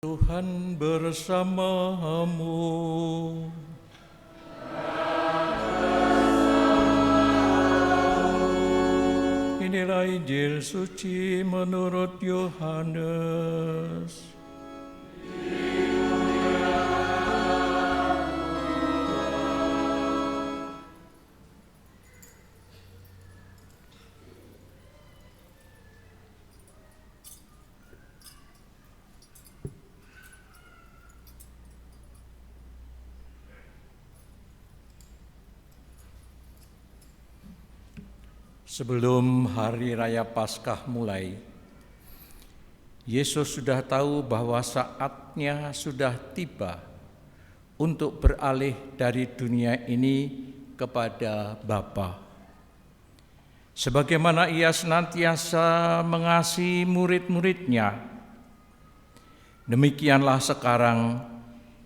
Tuhan bersamamu. Inilah Injil suci menurut Yohanes. Sebelum hari raya Paskah mulai, Yesus sudah tahu bahwa saatnya sudah tiba untuk beralih dari dunia ini kepada Bapa. Sebagaimana Ia senantiasa mengasihi murid-muridnya, demikianlah sekarang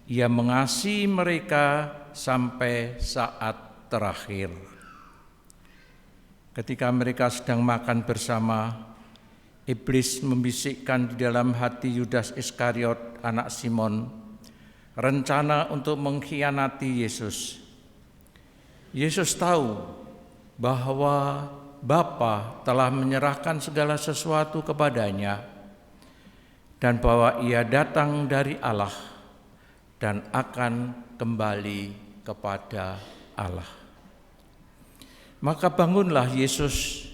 Ia mengasihi mereka sampai saat terakhir. Ketika mereka sedang makan bersama, iblis membisikkan di dalam hati Yudas Iskariot, anak Simon, rencana untuk mengkhianati Yesus. Yesus tahu bahwa Bapa telah menyerahkan segala sesuatu kepadanya dan bahwa Ia datang dari Allah dan akan kembali kepada Allah. Maka bangunlah Yesus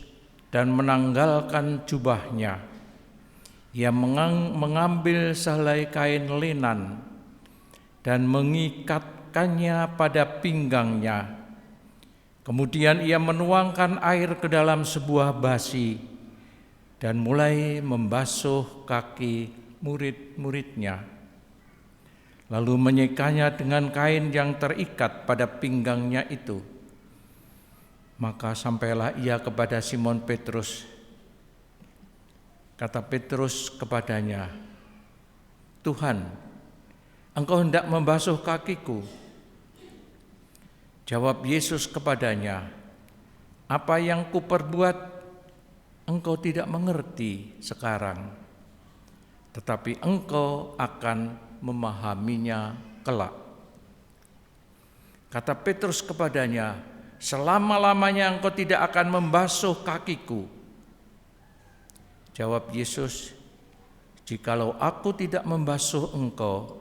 dan menanggalkan jubahnya. Ia mengambil sehelai kain linan dan mengikatkannya pada pinggangnya. Kemudian ia menuangkan air ke dalam sebuah basi dan mulai membasuh kaki murid-muridnya. Lalu menyekanya dengan kain yang terikat pada pinggangnya itu. Maka sampailah ia kepada Simon Petrus. Kata Petrus kepadanya, "Tuhan, Engkau hendak membasuh kakiku?" Jawab Yesus kepadanya, "Apa yang kuperbuat engkau tidak mengerti sekarang, tetapi engkau akan memahaminya kelak." Kata Petrus kepadanya, "Selama-lamanya engkau tidak akan membasuh kakiku." Jawab Yesus, "Jikalau aku tidak membasuh engkau,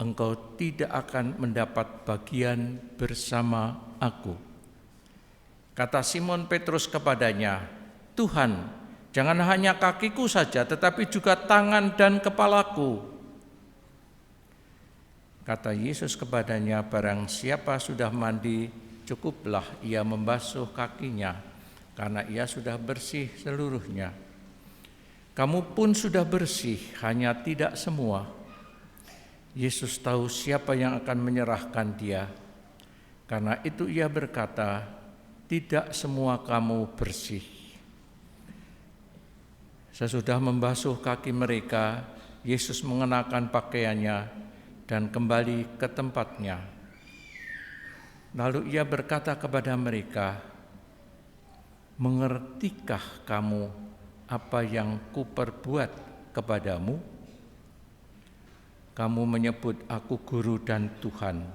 engkau tidak akan mendapat bagian bersama aku." Kata Simon Petrus kepadanya, "Tuhan, jangan hanya kakiku saja, tetapi juga tangan dan kepalaku." Kata Yesus kepadanya, "Barang siapa sudah mandi, cukuplah ia membasuh kakinya, karena ia sudah bersih seluruhnya. Kamu pun sudah bersih, hanya tidak semua." Yesus tahu siapa yang akan menyerahkan dia. Karena itu ia berkata, "Tidak semua kamu bersih." Sesudah membasuh kaki mereka, Yesus mengenakan pakaiannya dan kembali ke tempatnya. Lalu ia berkata kepada mereka, "Mengertikah kamu apa yang kuperbuat kepadamu? Kamu menyebut aku guru dan Tuhan,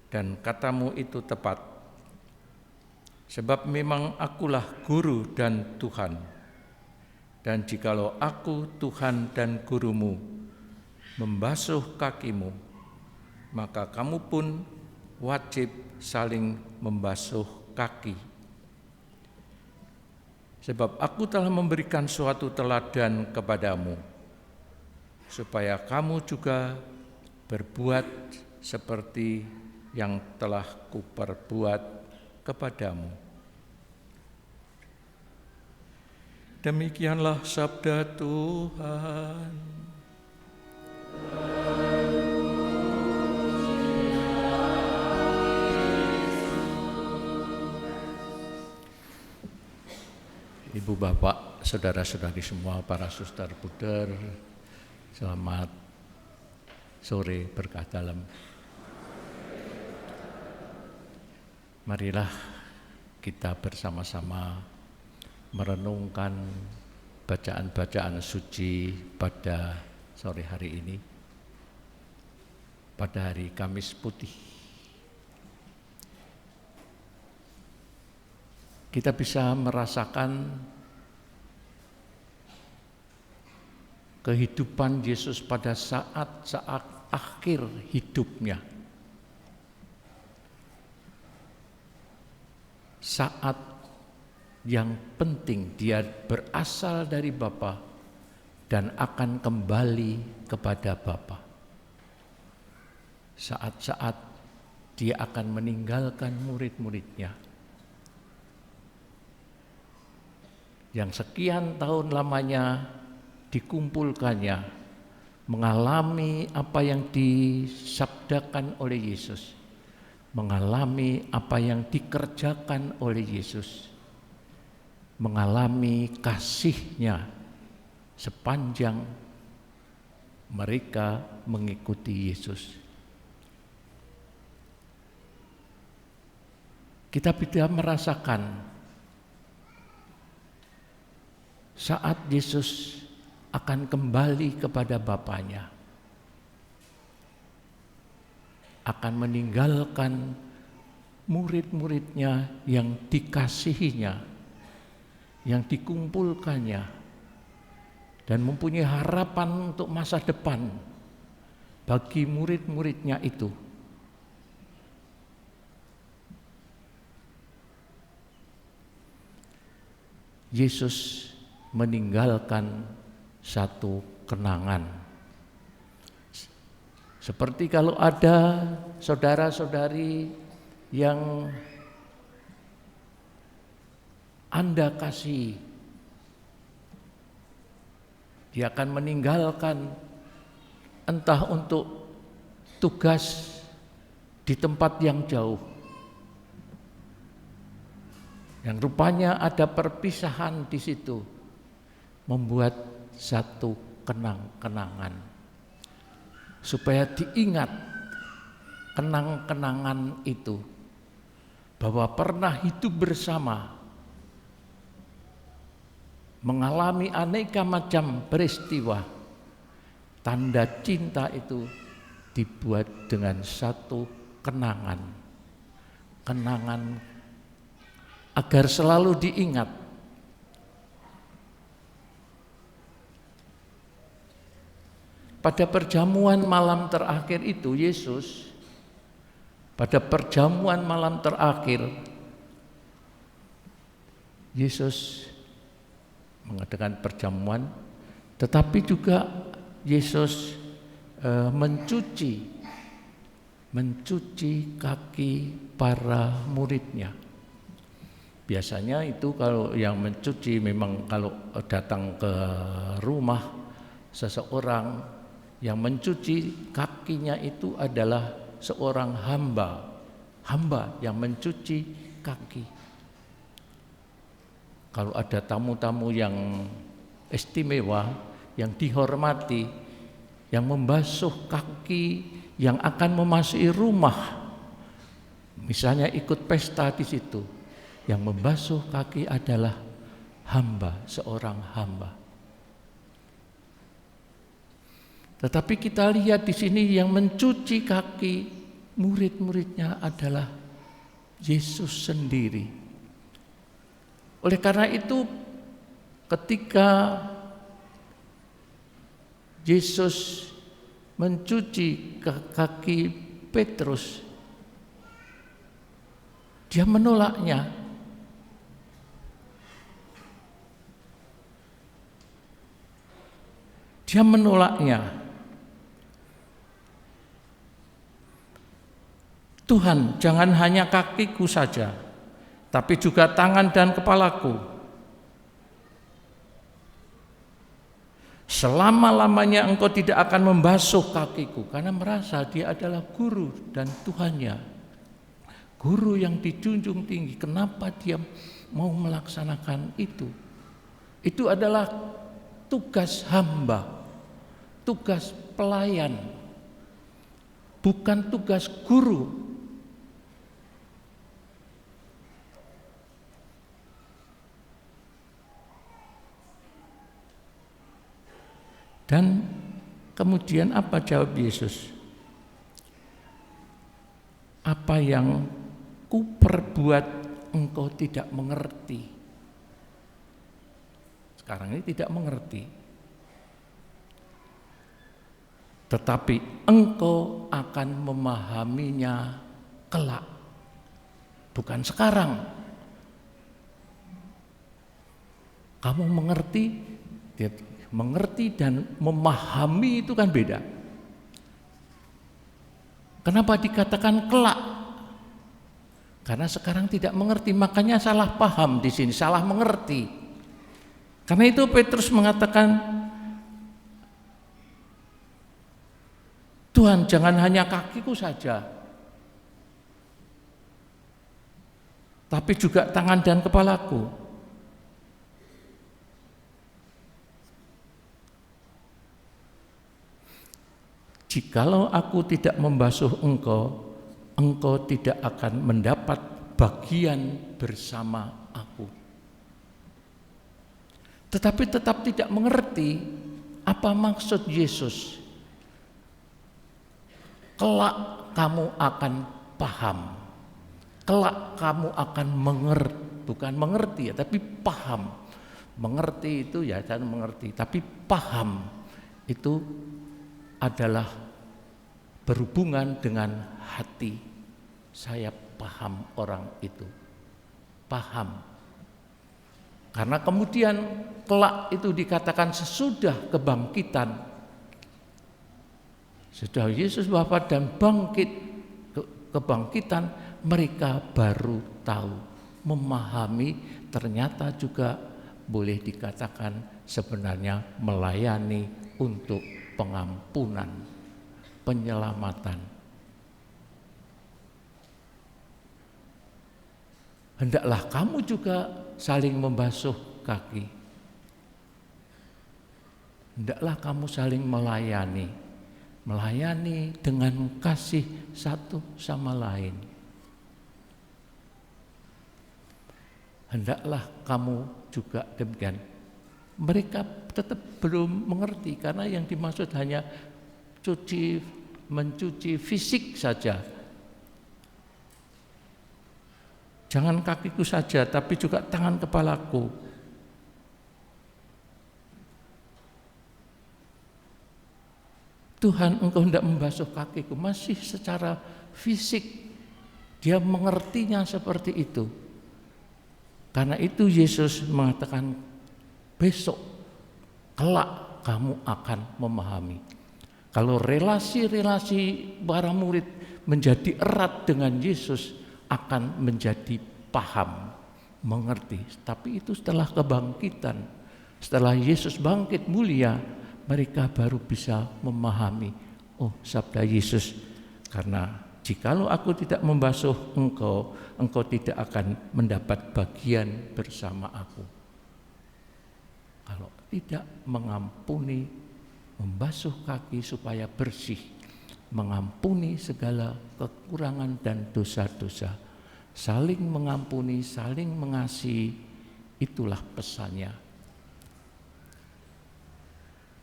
dan katamu itu tepat. Sebab memang akulah guru dan Tuhan. Dan jikalau aku, Tuhan dan gurumu, membasuh kakimu, maka kamu pun wajib saling membasuh kaki. Sebab aku telah memberikan suatu teladan kepadamu, supaya kamu juga berbuat seperti yang telah kuperbuat kepadamu." Demikianlah sabda Tuhan. Ibu bapak, saudara-saudari semua, para suster puder, selamat sore berkah dalam. Marilah kita bersama-sama merenungkan bacaan-bacaan suci pada sore hari ini. pada hari Kamis Putih. Kita bisa merasakan kehidupan Yesus pada saat-saat akhir hidupnya. Saat yang penting dia berasal dari Bapa dan akan kembali kepada Bapa. Saat-saat dia akan meninggalkan murid-muridnya yang sekian tahun lamanya dikumpulkannya, mengalami apa yang disabdakan oleh Yesus, mengalami apa yang dikerjakan oleh Yesus, mengalami kasih-Nya sepanjang mereka mengikuti Yesus. Kita bisa merasakan saat Yesus akan kembali kepada Bapanya, akan meninggalkan murid-muridnya yang dikasihinya, yang dikumpulkannya, dan mempunyai harapan untuk masa depan bagi murid-muridnya itu. Yesus meninggalkan satu kenangan. Seperti kalau ada saudara-saudari yang Anda kasih, dia akan meninggalkan entah untuk tugas di tempat yang jauh, yang rupanya ada perpisahan di situ, membuat satu kenang-kenangan supaya diingat kenang-kenangan itu, bahwa pernah hidup bersama, mengalami aneka macam peristiwa. Tanda cinta itu dibuat dengan satu kenangan agar selalu diingat. Pada perjamuan malam terakhir itu, Yesus pada perjamuan malam terakhir, Yesus mengadakan perjamuan, tetapi juga Yesus mencuci kaki para muridnya. Biasanya itu kalau yang mencuci memang kalau datang ke rumah seseorang, yang mencuci kakinya itu adalah seorang hamba yang mencuci kaki. Kalau ada tamu-tamu yang istimewa, yang dihormati, yang membasuh kaki, yang akan memasuki rumah, misalnya ikut pesta di situ, yang membasuh kaki adalah seorang hamba. Tetapi kita lihat di sini yang mencuci kaki murid-muridnya adalah Yesus sendiri. Oleh karena itu, ketika Yesus mencuci kaki Petrus, dia menolaknya. Tuhan, jangan hanya kakiku saja, tapi juga tangan dan kepalaku. Selama-lamanya engkau tidak akan membasuh kakiku, karena merasa dia adalah guru dan Tuhannya, guru yang dijunjung tinggi. Kenapa dia mau melaksanakan itu? Itu adalah tugas hamba, tugas pelayan, bukan tugas guru. . Dan kemudian apa jawab Yesus? Apa yang kuperbuat engkau tidak mengerti. Sekarang ini tidak mengerti. Tetapi engkau akan memahaminya kelak. Bukan sekarang. Kamu mengerti dan memahami itu kan beda. Kenapa dikatakan kelak? Karena sekarang tidak mengerti, makanya salah paham di sini, salah mengerti. Karena itu Petrus mengatakan, Tuhan, jangan hanya kakiku saja, tapi juga tangan dan kepalaku. Jikalau aku tidak membasuh engkau, engkau tidak akan mendapat bagian bersama aku. Tetapi tetap tidak mengerti apa maksud Yesus. Kelak kamu akan paham. Kelak kamu akan mengerti, bukan mengerti ya, tapi paham. Mengerti itu ya jangan mengerti, tapi paham itu adalah berhubungan dengan hati. Saya paham orang itu, paham. Karena kemudian kelak itu dikatakan sesudah kebangkitan, sudah Yesus wafat dan bangkit, kebangkitan, mereka baru tahu, memahami, ternyata juga boleh dikatakan sebenarnya melayani untuk pengampunan, penyelamatan. Hendaklah kamu juga saling membasuh kaki. Hendaklah kamu saling melayani dengan kasih satu sama lain. Hendaklah kamu juga demikian. Mereka tetap belum mengerti karena yang dimaksud hanya mencuci fisik saja. Jangan kakiku saja, tapi juga tangan kepalaku. Tuhan, engkau hendak membasuh kakiku, masih secara fisik dia mengertinya seperti itu. Karena itu Yesus mengatakan besok, kelak kamu akan memahami. Kalau relasi-relasi para murid menjadi erat dengan Yesus, akan menjadi paham, mengerti. Tapi itu setelah kebangkitan, setelah Yesus bangkit mulia, mereka baru bisa memahami, oh sabda Yesus, karena jikalau aku tidak membasuh engkau, engkau tidak akan mendapat bagian bersama aku. Kalau tidak mengampuni, membasuh kaki supaya bersih, mengampuni segala kekurangan dan dosa-dosa, saling mengampuni, saling mengasihi, itulah pesannya.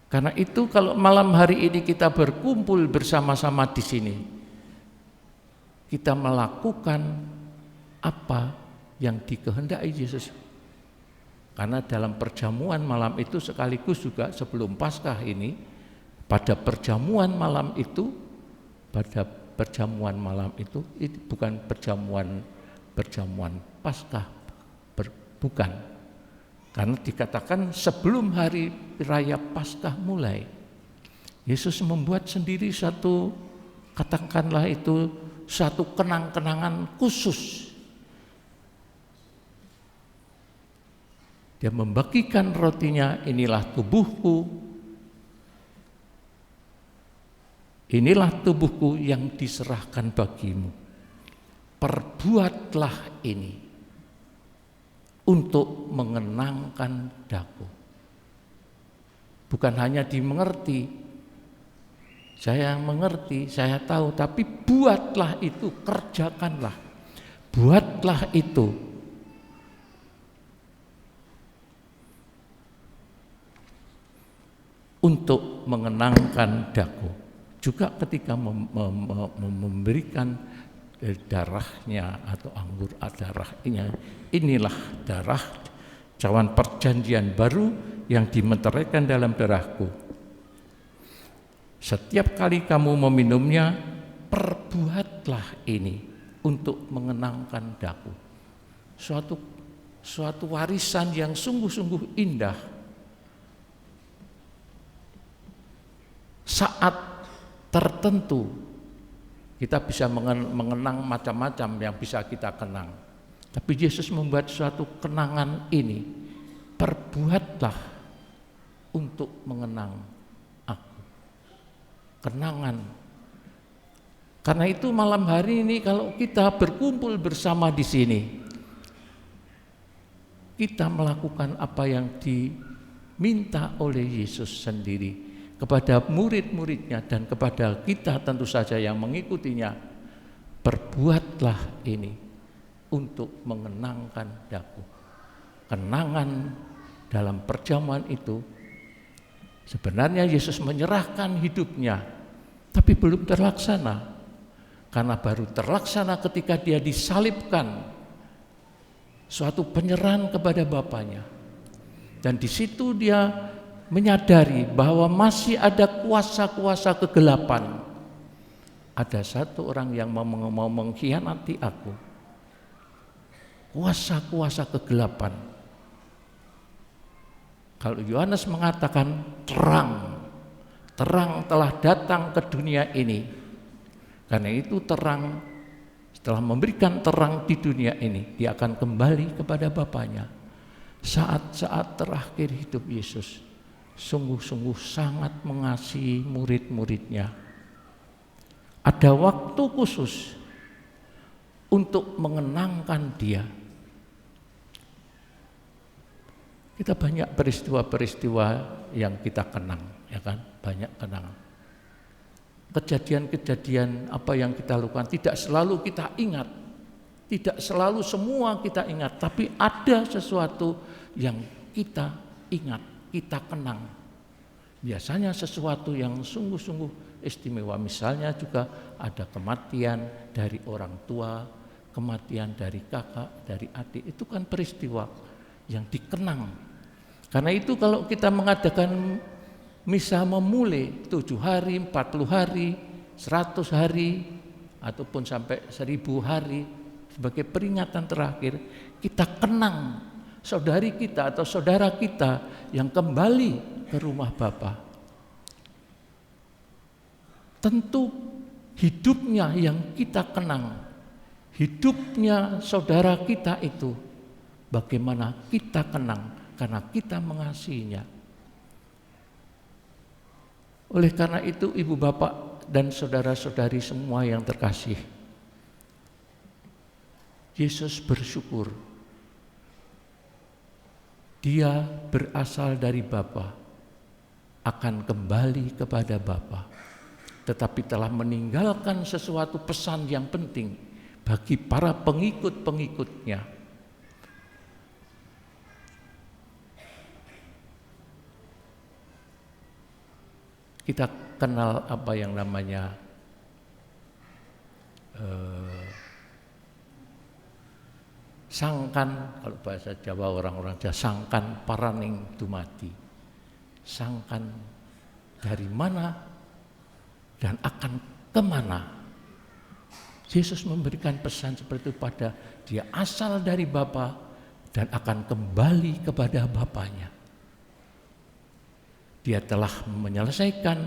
Karena itu kalau malam hari ini kita berkumpul bersama-sama di sini, kita melakukan apa yang dikehendaki Yesus. Karena dalam perjamuan malam itu sekaligus juga sebelum Paskah ini, pada perjamuan malam itu, ini bukan perjamuan Paskah, bukan. Karena dikatakan sebelum hari raya Paskah mulai, Yesus membuat sendiri satu, katakanlah itu satu kenang-kenangan khusus. Dia membagikan rotinya, inilah tubuhku, inilah tubuhku yang diserahkan bagimu. Perbuatlah ini untuk mengenangkan daku. Bukan hanya dimengerti, saya mengerti, saya tahu, tapi buatlah itu, kerjakanlah. Buatlah itu. Untuk mengenangkan daku. Juga ketika memberikan dari darahnya atau anggur darahnya. Inilah darah cawan perjanjian baru yang dimeteraikan dalam darahku. Setiap kali kamu meminumnya, perbuatlah ini untuk mengenangkan daku. Suatu warisan yang sungguh-sungguh indah. Saat tertentu kita bisa mengenang macam-macam yang bisa kita kenang. Tapi Yesus membuat suatu kenangan ini. Perbuatlah untuk mengenang aku. Kenangan. Karena itu malam hari ini kalau kita berkumpul bersama di sini, kita melakukan apa yang diminta oleh Yesus sendiri kepada murid-muridnya dan kepada kita tentu saja yang mengikutinya. Perbuatlah ini untuk mengenangkan daku. Kenangan dalam perjamuan itu sebenarnya Yesus menyerahkan hidupnya, tapi belum terlaksana. Karena baru terlaksana ketika dia disalibkan, suatu penyerahan kepada Bapaknya. Dan di situ dia menyadari bahwa masih ada kuasa-kuasa kegelapan. Ada satu orang yang mau mengkhianati aku. Kuasa-kuasa kegelapan. Kalau Yohanes mengatakan terang telah datang ke dunia ini. Karena itu terang, setelah memberikan terang di dunia ini, dia akan kembali kepada Bapaknya. Saat-saat terakhir hidup Yesus, sungguh-sungguh sangat mengasihi murid-muridnya. Ada waktu khusus untuk mengenangkan dia. Kita banyak peristiwa-peristiwa yang kita kenang, ya kan? Banyak kenangan. Kejadian-kejadian apa yang kita lakukan tidak selalu kita ingat. Tidak selalu semua kita ingat, tapi ada sesuatu yang kita ingat, kita kenang. Biasanya sesuatu yang sungguh-sungguh istimewa. Misalnya juga ada kematian dari orang tua, kematian dari kakak, dari adik. Itu kan peristiwa yang dikenang. Karena itu kalau kita mengadakan misa memulai 7 hari, 40 hari, 100 hari, ataupun sampai 1000 hari sebagai peringatan terakhir, kita kenang saudari kita atau saudara kita yang kembali ke rumah Bapa. Tentu hidupnya yang kita kenang, hidupnya saudara kita itu bagaimana kita kenang karena kita mengasihinya. Oleh karena itu ibu bapak dan saudara-saudari semua yang terkasih, Yesus bersyukur dia berasal dari Bapa, akan kembali kepada Bapa, tetapi telah meninggalkan sesuatu pesan yang penting bagi para pengikut-pengikutnya. Kita kenal apa yang namanya sangkan, kalau bahasa Jawa orang-orang Jawa, sangkan paraning dumadi. Sangkan dari mana dan akan kemana. Yesus memberikan pesan seperti itu pada dia asal dari Bapa dan akan kembali kepada Bapaknya. Dia telah menyelesaikan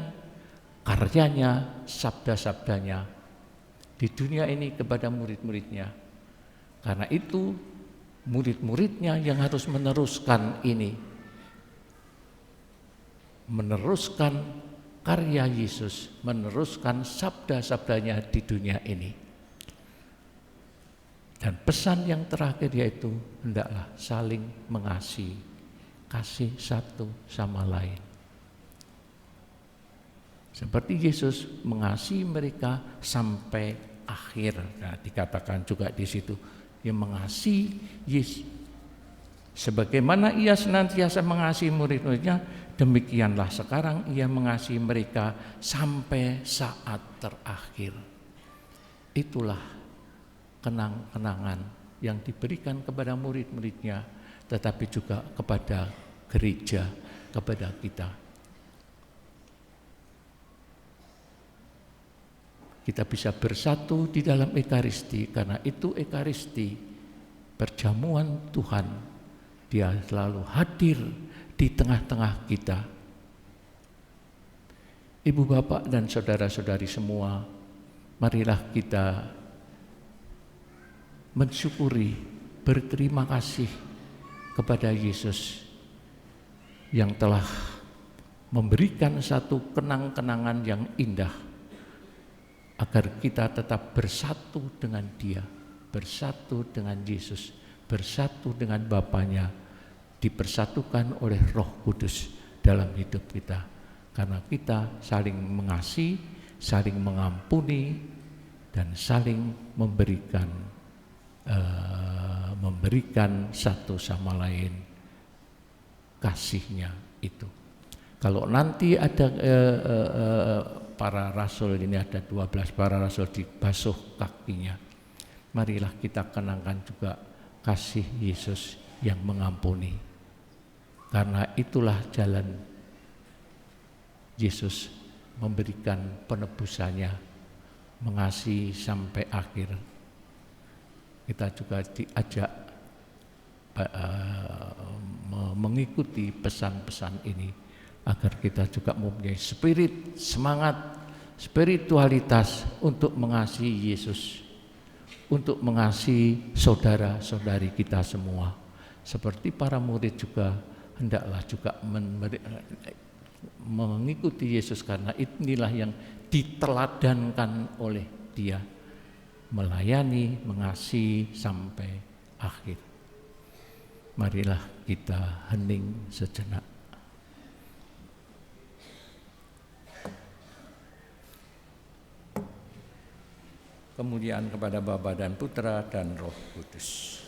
karyanya, sabda-sabdanya di dunia ini kepada murid-muridnya. Karena itu murid-muridnya yang harus meneruskan ini, meneruskan karya Yesus, meneruskan sabda-sabdanya di dunia ini. Dan pesan yang terakhir yaitu hendaklah saling mengasihi, kasih satu sama lain. Seperti Yesus mengasihi mereka sampai akhir. Nah, dikatakan juga di situ, dia mengasihi Yesus. Sebagaimana ia senantiasa mengasihi murid-muridnya, demikianlah sekarang ia mengasihi mereka sampai saat terakhir. Itulah kenang-kenangan yang diberikan kepada murid-muridnya, tetapi juga kepada gereja, kepada kita. Kita bisa bersatu di dalam Ekaristi, karena itu Ekaristi, perjamuan Tuhan. Dia selalu hadir di tengah-tengah kita. Ibu, bapak, dan saudara-saudari semua, marilah kita mensyukuri, berterima kasih kepada Yesus yang telah memberikan satu kenang-kenangan yang indah, agar kita tetap bersatu dengan Dia, bersatu dengan Yesus, bersatu dengan Bapanya, dipersatukan oleh Roh Kudus dalam hidup kita. Karena kita saling mengasihi, saling mengampuni, dan saling memberikan satu sama lain kasihnya itu. Kalau nanti ada para rasul, ini ada 12 para rasul dibasuh kakinya, marilah kita kenangkan juga kasih Yesus yang mengampuni. Karena itulah jalan Yesus memberikan penebusannya, mengasihi sampai akhir. Kita juga diajak mengikuti pesan-pesan ini, agar kita juga mempunyai spirit, semangat, spiritualitas untuk mengasihi Yesus, untuk mengasihi saudara-saudari kita semua. Seperti para murid juga hendaklah juga mengikuti Yesus, karena inilah yang diteladankan oleh Dia, melayani, mengasihi sampai akhir. Marilah kita hening sejenak. Kemuliaan kepada Bapa dan Putra dan Roh Kudus.